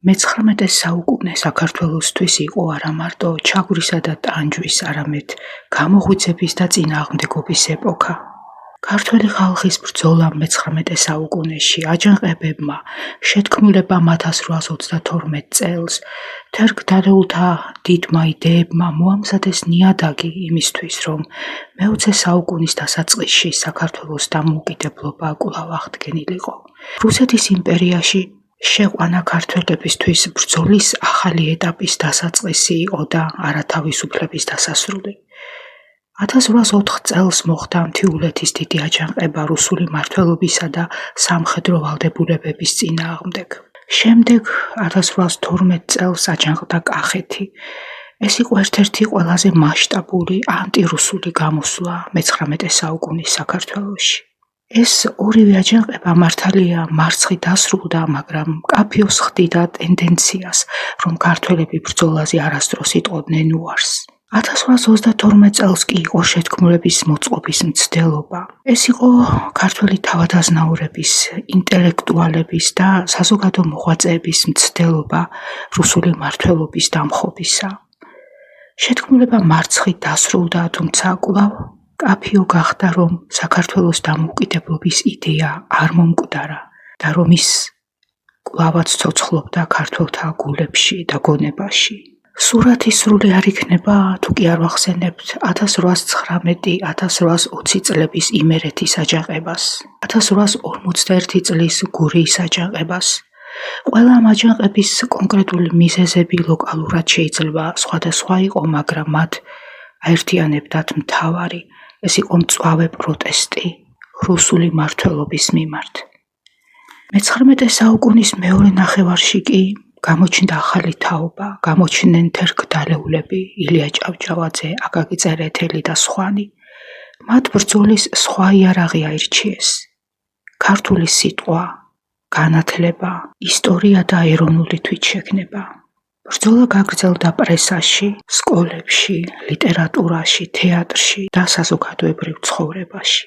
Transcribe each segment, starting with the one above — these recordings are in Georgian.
მე-19 საუკუნე საქართველოსთვის იყო არა მარტო ჩაგვრისა და ტანჯვის, არამედ გამოღვიძების და წინააღმდეგობის ეპოქა. ქართველი ხალხის ბრძოლა მე-19 საუკუნეში აჯანყებებმა, შეთქმულებამ 1832 წელს, თერგდალეულთა დიდმა იდეებმა მოამზადეს ნიადაგი იმისთვის, რომ მე-20 საუკუნის დასაწყისში საქართველოს დამოუკიდებლობა კვლავ აღდგენილიყო. რუსეთის იმპერიაში შეყვანა ქართველებისთვის ბრძოლის ახალი ეტაპის დასაწყისი იყო და არათავისუფლების დასასრული. 1804 წელს მოხდა მთიულეთის დიდი აჯანყება რუსული მმართველობისა და სამხედრო ვალდებულებების წინააღმდეგ. შემდეგ 1812 წელს აჯანყდა კახეთი. ეს იყო ერთ-ერთი ყველაზე მასშტაბური ანტირუსული გამოსვლა მე-19 საუკუნის საქართველოში. ეს ორივე აჯანყება მართალია მარცხი დასრულდა, მაგრამ მკაფიოს ხდიდა ტენდენციას, რომ ქართველები ბრძოლაზე არასდროს იტყოდნენ უარს. 1832 წელს კი იყო შეთქმულების მოწყობის მცდელობა. ეს იყო ქართველი თავადაზნაურების, ინტელექტუალების და საზოგადო მოღვაწეების მცდელობა რუსული მმართველობის დამხობისა. შეთქმულება მარცხი დასრულდა, თუმცა კვლავ მკაფიო გახდა, რომ საქართველოს დამოუკიდებლობის იდეა არ მომკვდარა და რომ ის კვლავაც ცოცხლობდა ქართველთა გულებში და გონებაში. სურათი სრული არ იქნება, თუ კი არ ვახსენებთ 1819-1820 წლების იმერეთის აჯანყებას, 1841 წლის გურიის აჯანყებას. ყველა ამ აჯანყების კონკრეტული მიზეზები ლოკალურად შეიძლება სხვადასხვა იყო, მაგრამ მათ აერთიანებდათ მთავარი, ეს იყო მწვავე პროტესტი რუსული მმართველობის მიმართ. მე-19 საუკუნის მეორე ნახევარში კი გამოჩნდა ახალი თაობა, გამოჩნდნენ თერგდალეულები, ილია ჭავჭავაძე, აკაკი წერეთელი და სხვანი. მათ ბრძოლის სხვა იარაღი აირჩიეს. ქართული სიტყვა, განათლება, ისტორია და ეროვნული თვითშეგნება. ბრძოლა გაგრძელდა პრესაში, სკოლებში, ლიტერატურაში, თეატრში და საზოგადოებრივ ცხოვრებაში.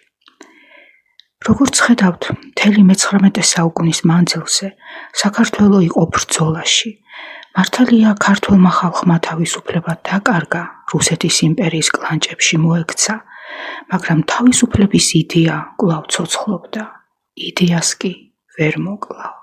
როგორც ხედავთ, მთელი მე-19 საუკუნის მანძილზე საქართველო იყო ბრძოლაში. მართალია ქართველმა ხალხმა თავისუფლება დაკარგა, რუსეთის იმპერიის კლანჭებში მოექცა, მაგრამ თავისუფლების იდეა კვლავ ცოცხლობდა. იდეას კი ვერ მოკლავ.